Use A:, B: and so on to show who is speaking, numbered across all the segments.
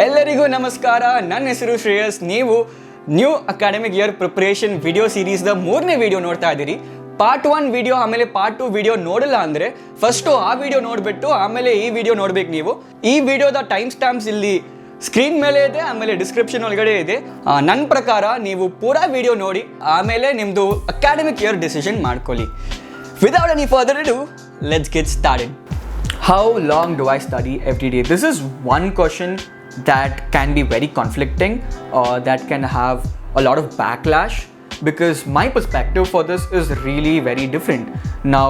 A: ಎಲ್ಲರಿಗೂ ನಮಸ್ಕಾರ. ನನ್ನ ಹೆಸರು ಶ್ರೇಯಸ್. ನೀವು new academic year preparation video ಸೀರೀಸ್ದ 3ನೇ ವಿಡಿಯೋ ನೋಡ್ತಾ ಇದ್ದೀರಿ. ಪಾರ್ಟ್ 1 ವಿಡಿಯೋ ಆಮೇಲೆ ಪಾರ್ಟ್ 2 ವಿಡಿಯೋ ನೋಡಿಲ್ಲ ಅಂದರೆ ಫಸ್ಟು ಆ ವಿಡಿಯೋ ನೋಡಿಬಿಟ್ಟು ಆಮೇಲೆ ಈ ವಿಡಿಯೋ ನೋಡ್ಬೇಕು. ನೀವು ಈ ವಿಡಿಯೋದ ಟೈಮ್ ಸ್ಟ್ಯಾಂಪ್ಸ್ ಇಲ್ಲಿ ಸ್ಕ್ರೀನ್ ಮೇಲೆ ಇದೆ, ಆಮೇಲೆ ಡಿಸ್ಕ್ರಿಪ್ಷನ್ ಒಳಗಡೆ ಇದೆ. ನನ್ನ ಪ್ರಕಾರ ನೀವು ಪೂರಾ ವಿಡಿಯೋ ನೋಡಿ ಆಮೇಲೆ ನಿಮ್ಮದು ಅಕಾಡೆಮಿಕ್ ಇಯರ್ ಡಿಸಿಷನ್ ಮಾಡ್ಕೊಳ್ಳಿ. Without any further ado, let's get started. How long do I study every day? This is one question that can be very conflicting or that can have a lot of backlash because my perspective for this is really very different. Now,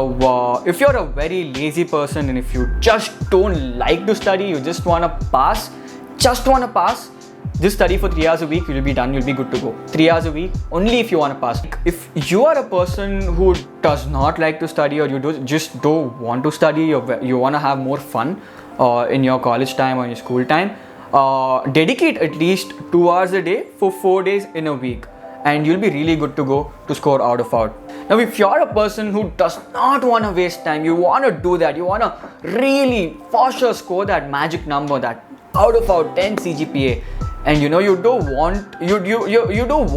A: if you're a very lazy person and if you just don't like to study, you just want to pass, just study for 3 hours a week, you'll be done, you'll be good to go. 3 hours a week, only if you want to pass. If you are a person who does not like to study or you just don't want to study, you want to have more fun in your college time or your school time, dedicate at least 2 hours a day for 4 days in a week and you'll be really good to go to score out of out. Now, if you're a person who does not want to waste time, you want to do that, you want to really for sure score that magic number, that out of out 10 CGPA, and you know you don't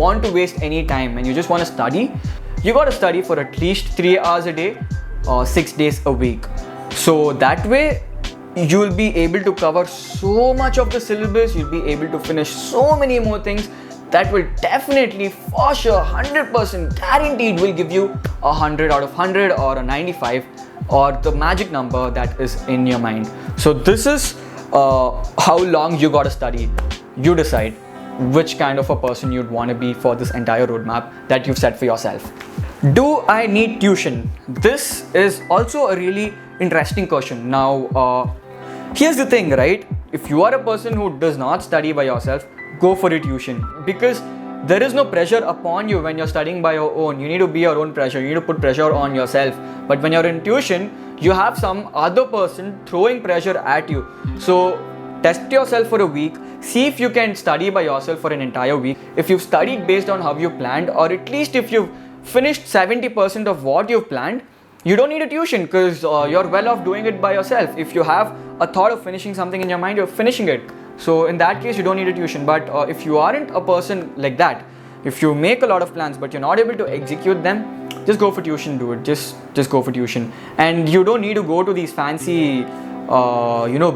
A: want to waste any time and you just want to study, you got to study for at least 3 hours a day or 6 days a week. So that way you'll be able to cover so much of the syllabus, you'll be able to finish so many more things that will definitely for sure 100% guaranteed will give you 100 out of 100 or a 95 or the magic number that is in your mind. So this is how long you got to study. You decide which kind of a person you'd want to be for this entire roadmap that you've set for yourself. Do I need tuition? This is also a really interesting question. Now, here's the thing, right? If you are a person who does not study by yourself, go for a tuition because there is no pressure upon you when you're studying by your own. You need to be your own pressure. You need to put pressure on yourself. But when you're in tuition, you have some other person throwing pressure at you. So test yourself for a week. See if you can study by yourself for an entire week. If you've studied based on how you planned, or at least if you've finished 70% of what you've planned, you don't need a tuition because you're well off doing it by yourself. If you have a thought of finishing something in your mind, you're finishing it. So in that case, you don't need a tuition. But if you aren't a person like that, if you make a lot of plans but you're not able to execute them, just go for tuition, dude. Just go for tuition. And you don't need to go to these fancy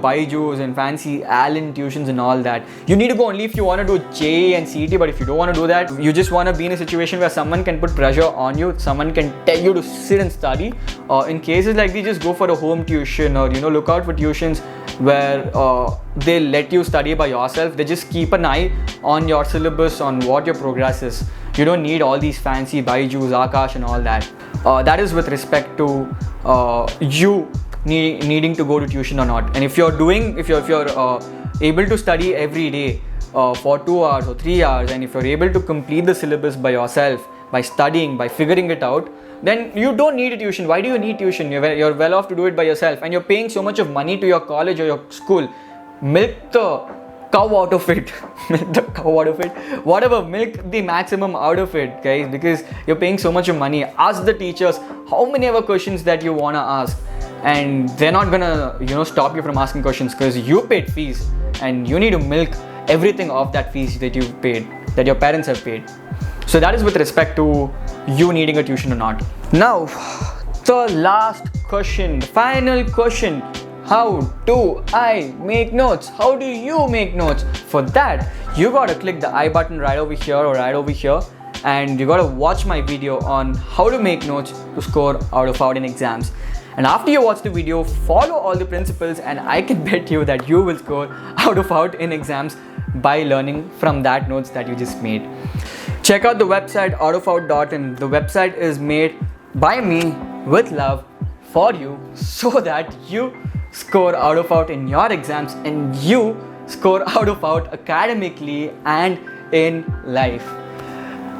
A: Byju's and fancy Allen tuitions and all that. You need to go only if you want to do JEE and CET, but if you don't want to do that, you just want to be in a situation where someone can put pressure on you, someone can tell you to sit and study. In cases like these, just go for a home tuition or look out for tuitions where they let you study by yourself. They just keep an eye on your syllabus, on what your progress is. You don't need all these fancy Byju's, Akash and all that. That is with respect to you needing to go to tuition or not. And if you're able to study every day for 2 hours or 3 hours, and if you're able to complete the syllabus by yourself, by studying, by figuring it out, then you don't need a tuition. Why do you need tuition? You're well off to do it by yourself, and you're paying so much of money to your college or your school. Milk the cow out of it. Whatever, milk the maximum out of it, guys, because you're paying so much of money. Ask the teachers how many ever questions that you want to ask, and they're not gonna stop you from asking questions because you paid fees and you need to milk everything of that fees that you paid, that your parents have paid. So that is with respect to you needing a tuition or not. Now, the last question, the final question: how do I make notes? How do you make notes? For that, you gotta click the I button right over here or right over here, and you gotta watch my video on how to make notes to score out of out in exams. And after you watch the video, follow all the principles and I can bet you that you will score out of out in exams by learning from that notes that you just made. Check out the website outofout.in. The website is made by me with love for you so that you score out of out in your exams and you score out of out academically and in life.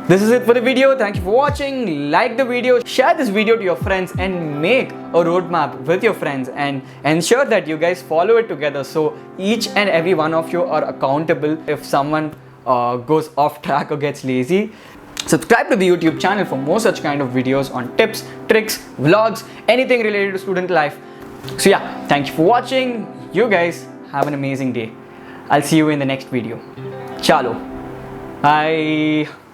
A: This is it for the video. Thank you for watching. Like the video, share this video to your friends and make a roadmap with your friends and ensure that you guys follow it together so each and every one of you are accountable if someone goes off track or gets lazy. Subscribe to the YouTube channel for more such kind of videos on tips, tricks, vlogs, anything related to student life. So yeah, thank you for watching. You guys have an amazing day. I'll see you in the next video. Chalo. Bye.